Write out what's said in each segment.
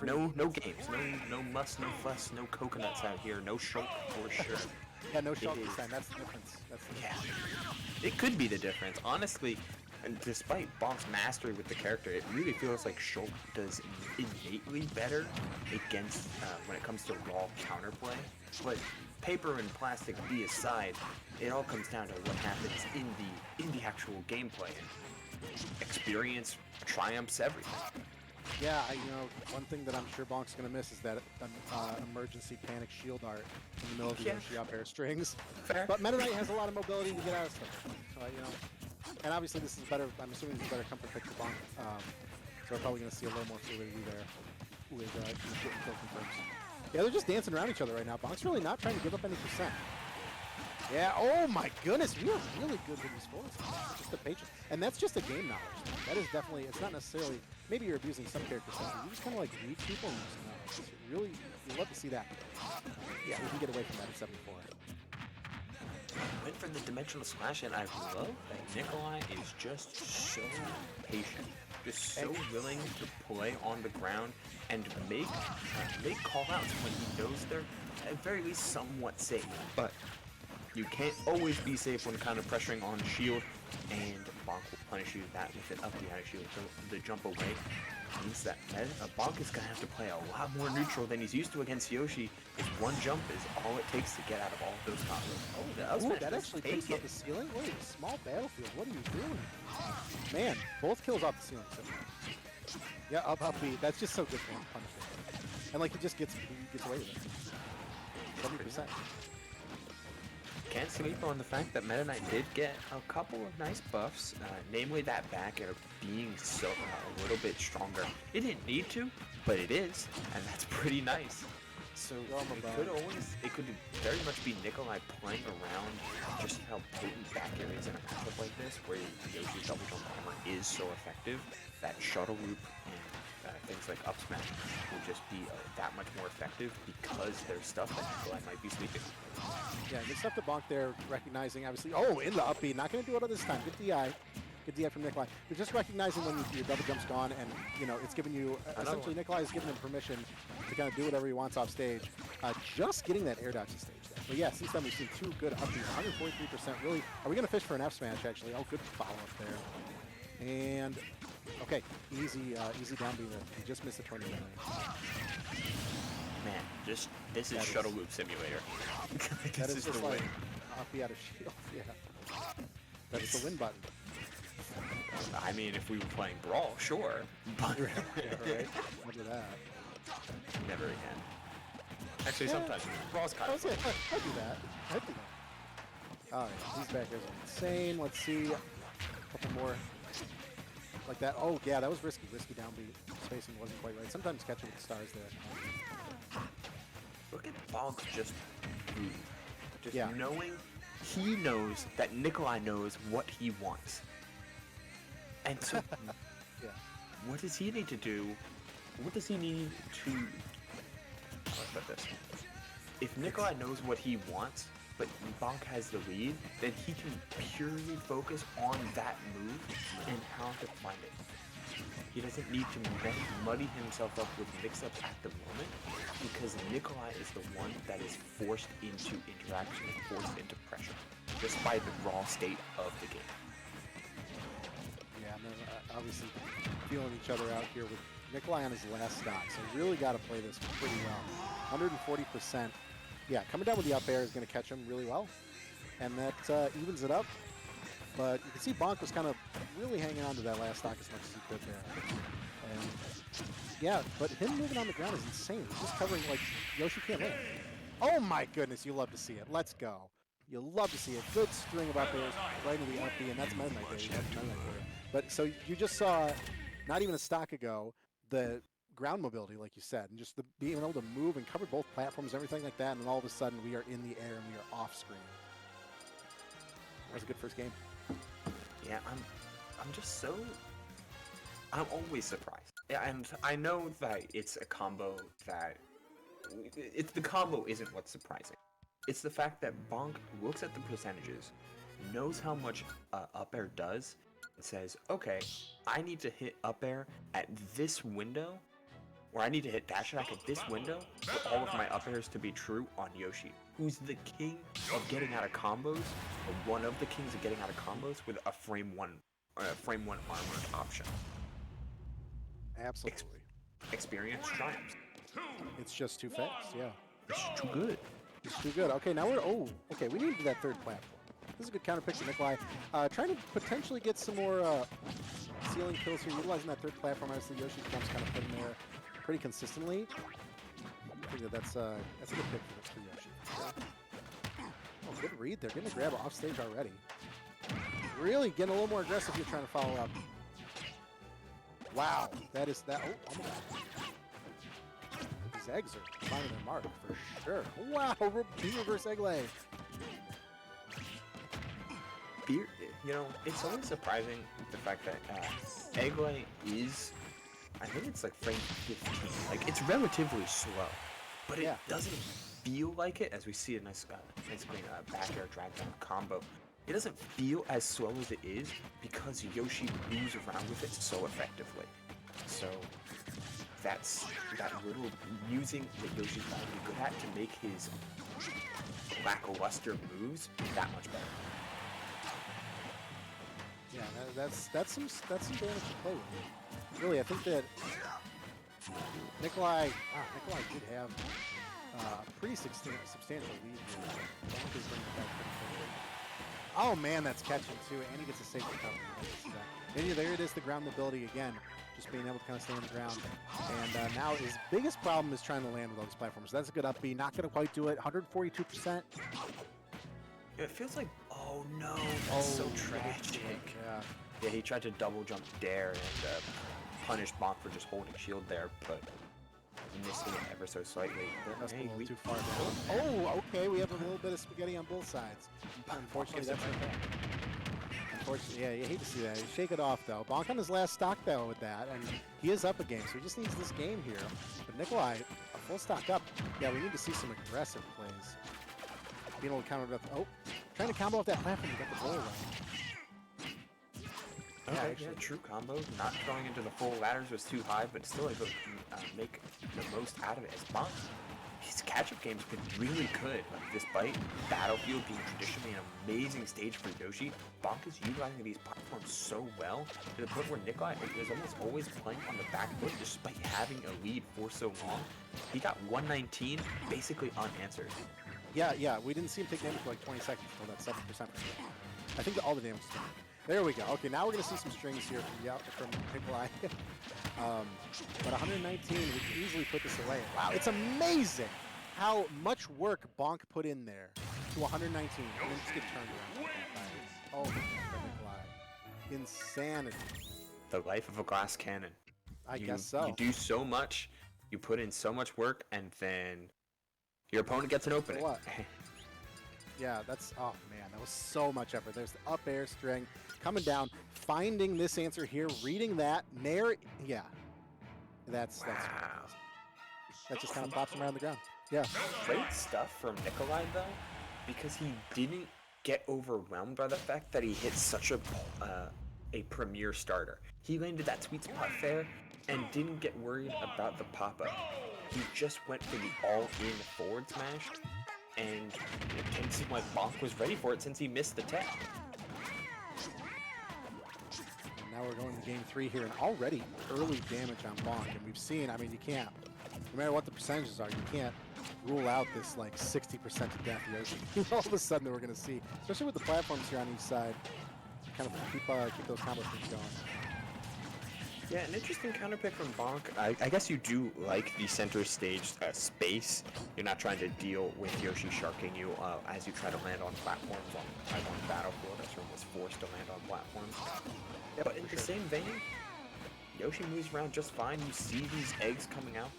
No games, no muss, no fuss, no coconuts out here, no shulk or shirt. Yeah, no shulk this time. That's the difference. That's the difference. Yeah, it could be the difference. Honestly, and despite Bonk's mastery with the character, it really feels like Shulk does innately better against when it comes to raw counterplay. But paper and plastic be aside, it all comes down to what happens in the actual gameplay. And experience triumphs everything. Yeah, one thing that I'm sure Bonk's going to miss is that emergency panic shield art in the middle of the Yoshi up air strings. Fair. But Meta Knight has a lot of mobility to get out of stuff. And obviously this is better. I'm assuming this is better comfort pick for Bonk. So we're probably going to see a little more fluidity there with getting kill confirms. Yeah, they're just dancing around each other right now. Bonk's really not trying to give up any percent. Yeah, oh my goodness, we are really good with these forwards. Just the patience. And that's just a game knowledge. That is definitely, it's not necessarily, maybe you're abusing some characters, but you just kind of like read people and just know. It's really, you love to see that. Yeah, we can get away from that at 74. Went for the dimensional smash, and I love that Nikolai is just so patient. Just so willing to play on the ground and make call-outs when he knows they're at very least somewhat safe. But you can't always be safe when kind of pressuring on shield, and Bonk will punish you that with an up behind shield. So the jump away means that Bonk is going to have to play a lot more neutral than he's used to against Yoshi. His one jump is all it takes to get out of all of those combos. Oh, that actually takes off the ceiling? Wait, small battlefield, what are you doing? Man, both kills off the ceiling. So. Yeah, up B. That's just so good for him, punishment. And like he gets away with it. 70%. Can't sleep on the fact that Meta Knight did get a couple of nice buffs, namely that back air being so a little bit stronger. It didn't need to, but it is, and that's pretty nice. So it could very much be Nikolai playing around just how potent back air is in a matchup like this, where Yoshi's double jump armor is so effective that shuttle loop and things like up smash will just be that much more effective because there's stuff that Nikolai might be sleeping. Yeah, good stuff to Bonk there, recognizing obviously, oh, in the up B, not going to do it all this time. Good DI. Good DI from Nikolai. But just recognizing when your double jump's gone and, it's giving you, essentially Nikolai is giving him permission to kind of do whatever he wants off stage. Just getting that air dodge to stage there. But yeah, since then we've seen two good up Bs, 143%. Really, are we going to fish for an F smash actually? Oh, good follow-up there. And, okay, easy down B there. He just missed the tornado. Man, this is Shuttle Loop Simulator. That is just like up B out of shield, yeah. That is the win button. I mean, if we were playing Brawl, sure. But yeah, right. Look at that. Never again. Actually, sometimes Brawl's kind of fun. I'd do that. Alright, these backers are insane. Let's see. A couple more. Like that. Oh, yeah, that was risky. Risky down B. Spacing wasn't quite right. Sometimes catching with the stars there. Look at Bonk just knowing he knows that Nikolai knows what he wants. And so, yeah. What does he need to do? What does he need to... How do I put this? If Nikolai knows what he wants, but Bonk has the lead, then he can purely focus on that move and how to find it. He doesn't need to muddy himself up with mix-ups at the moment, because Nikolai is the one that is forced into interaction and forced into pressure, just by the raw state of the game. Yeah, and then obviously feeling each other out here with Nikolai on his last stock, so really got to play this pretty well. 140%. Yeah, coming down with the up air is going to catch him really well, and that evens it up. But you can see Bonk was kind of really hanging on to that last stock as much as he could there. And yeah, but him moving on the ground is insane. He's just covering like Yoshi can't win. Oh my goodness, you love to see it. Let's go. You love to see it. Good string of up airs right into the up B, and that's Meta Knight there. But so you just saw, not even a stock ago, the ground mobility, like you said, and just being able to move and cover both platforms, everything like that, and then all of a sudden we are in the air and we are off screen. That was a good first game. Yeah, I'm just so... I'm always surprised. And I know that it's a combo that... the combo isn't what's surprising. It's the fact that Bonk looks at the percentages, knows how much up air does, and says, okay, I need to hit up air at this window, where I need to hit dash attack at this window for all of my up airs to be true on Yoshi, who's the king of getting out of combos, or one of the kings of getting out of combos with a frame one armored option. Absolutely. Experience triumphs. It's just too fast, yeah. It's too good. It's too good. Okay, now we're, okay, we need that third platform. This is a good counter pick for Nikolai. Trying to potentially get some more ceiling kills here, utilizing that third platform. Obviously, Yoshi jumps kind of put in there pretty consistently. I think that's a good pick for Yoshi. Oh, good read there. Getting a grab off stage already. Really getting a little more aggressive here trying to follow up. Wow, that is that. Oh, almost. These eggs are finding their mark for sure. Wow, reverse egg lay. Beer, you know, it's always surprising the fact that egg lay is, I think it's like frame 15. Like, it's relatively slow, but it doesn't feel like it, as we see a nice green back air drag down combo. It doesn't feel as slow as it is because Yoshi moves around with it so effectively. So that's that little using that Yoshi's gotta be good at to make his lackluster moves that much better. Yeah, that's some damage to play with. Really, I think that Nikolai did have a pretty substantial lead here. Bonk is bringing it back pretty quickly. Oh man, that's catching too, and he gets a safe recovery. And there it is, the ground mobility again, just being able to kind of stay on the ground. And now his biggest problem is trying to land with all these platforms. So that's a good up B, not going to quite do it. 142%. It feels like, oh no, that's so tragic. Yeah, he tried to double jump dare and punish Bonk for just holding shield there, but missing it ever so slightly. That's a little too far down. Oh, okay, we have a little bit of spaghetti on both sides. Unfortunately, that's okay. Unfortunately, yeah, you hate to see that. You shake it off, though. Bonk on his last stock, though, with that, and he is up a game, so he just needs this game here. But Nikolai, a full stock up. Yeah, we need to see some aggressive plays. Being able to counter with, trying to combo off that platform to get the goal right. Okay, yeah, true combo. Not throwing into the full ladders was too high, but still able to make the most out of it. As Bonk, his catch-up game's been really good. Like, despite Battlefield being traditionally an amazing stage for Yoshi, Bonk is utilizing these platforms so well to the point where Nikolai is almost always playing on the back foot despite having a lead for so long. He got 119 basically unanswered. Yeah, we didn't see him take damage for like 20 seconds until that 7%. I think that all the damage is done. There we go. Okay, now we're going to see some strings here from Nikolai. But 119, we can easily put this away. Wow, it's amazing how much work Bonk put in there to 119 and then just get turned around. Oh, Nikolai. Insanity. The life of a glass cannon. I guess so. You do so much, you put in so much work, and then your opponent gets an opening. What? Yeah, that's, oh man, that was so much effort. There's the up air string coming down, finding this answer here, reading that, nair, yeah. That's that just kind of pops him around the ground. Yeah. Great stuff from Nikolai though, because he didn't get overwhelmed by the fact that he hit such a premier starter. He landed that sweet spot there and didn't get worried about the pop-up. He just went for the all-in forward smash, and it didn't seem like Bonk was ready for it since he missed the tech. And now we're going to game 3 here, and already early damage on Bonk, and we've seen, I mean, you can't, no matter what the percentages are, you can't rule out this like 60% to death Yoshi. All of a sudden that we're going to see, especially with the platforms here on each side, kind of keep those combo things going. Yeah, an interesting counter pick from Bonk. I guess you do like the center stage space. You're not trying to deal with Yoshi sharking you as you try to land on platforms on Battlefield. That's when was forced to land on platforms. Yep, but in the same vein, Yoshi moves around just fine. You see these eggs coming out.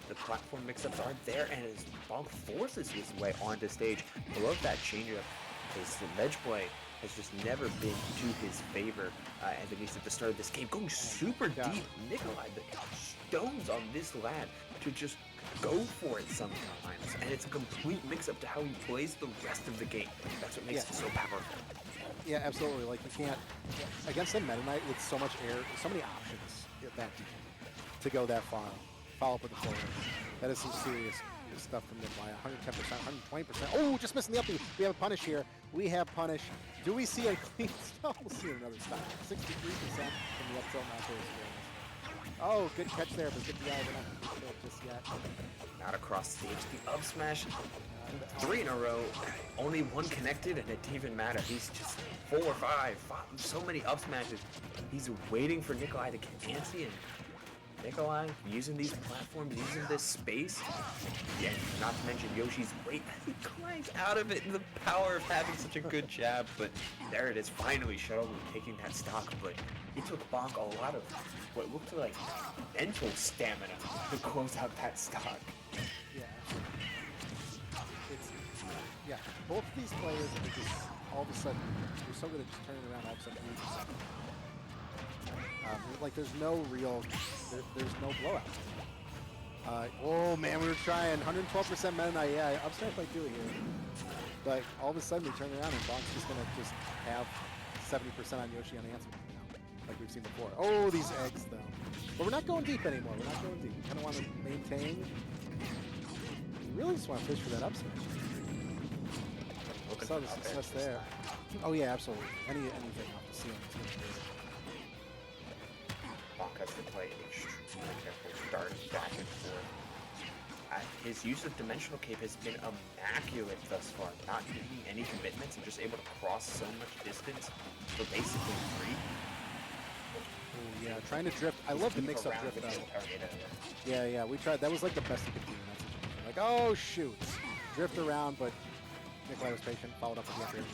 The platform mix-ups are there, and as Bonk forces his way onto stage, I love that change-up. His ledge play has just never been to his favor, at least at the start of this game. Going super deep, Nikolai, the stones on this lad to just go for it sometimes, and it's a complete mix-up to how he plays the rest of the game. That's what makes it so powerful. Yeah, absolutely. Like, you can't, against the Meta Knight with so much air, so many options to go that far. follow up with the forward. That is some serious stuff from Nikolai. 110%, 120%. Oh, just missing the up B. We have a punish here. We have punish. Do we see a clean stop? We'll see another stop. 63% from the up tilt macro experience. Oh, good catch there, but 50 yards. We're not going to kill just yet. Not across stage. The up smash. 3 in a row. Only one connected, and it didn't even matter. He's just 4 or 5. So many up smashes. He's waiting for Nikolai to get antsy, and Nikolai using these platforms, using this space. Yeah, not to mention Yoshi's weight. He climbs out of it in the power of having such a good jab, but there it is. Finally, Shuttle taking that stock, but it took Bonk a lot of what looked like mental stamina to close out that stock. Yeah. Yeah, both of these players are just all of a sudden, they're so good at just turning around all of a sudden. Like there's no real, there's no blowout. Oh man, we were trying 112% Meta Knight. Yeah, up smash might do it here, but all of a sudden we turn around and Bonk's just gonna just have 70% on Yoshi unanswered now, like we've seen before. Oh, these eggs though. But we're not going deep anymore. We're not going deep. We kind of want to maintain. We really just want to fish for that up smash. Saw the success there. Oh yeah, absolutely. Anything off the ceiling is good. Bonk has to play extremely careful, starting back and forth. His use of Dimensional Cape has been immaculate thus far, not making any commitments and just able to cross so much distance for basically free. Oh yeah, trying to drift. I love the mix-up drift though. Yeah, we tried. That was like the best you could do in that situation. Like, oh shoot, drift around, but Nikolai was patient, followed up with the upgrade.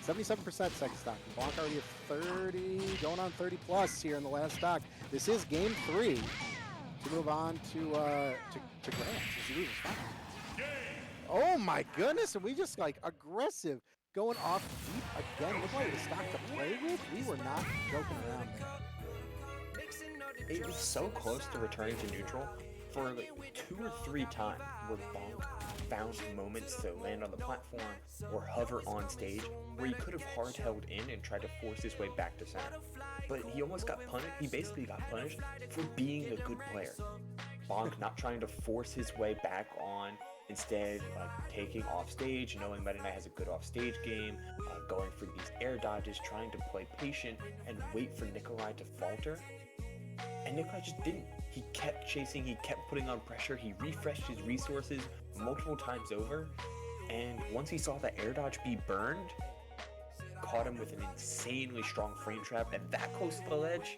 77% second stock. Bonk already at 30, going on 30 plus here in the last stock. This is game 3 to move on to Grand. Oh my goodness, and we just like aggressive, going off deep again. Nikolai with a stock to play with. We were not joking around there. It was so close to returning to neutral for like 2 or 3 times where Bonk found moments to land on the platform or hover on stage where he could have hard held in and tried to force his way back to center. But he almost got punished. He basically got punished for being a good player. Bonk not trying to force his way back on, instead taking off stage, knowing Meta Knight has a good off stage game, going for these air dodges, trying to play patient and wait for Nikolai to falter. And Nikolai just didn't. He kept chasing, he kept putting on pressure, he refreshed his resources multiple times over, and once he saw the air dodge be burned, caught him with an insanely strong frame trap, and that close to the ledge,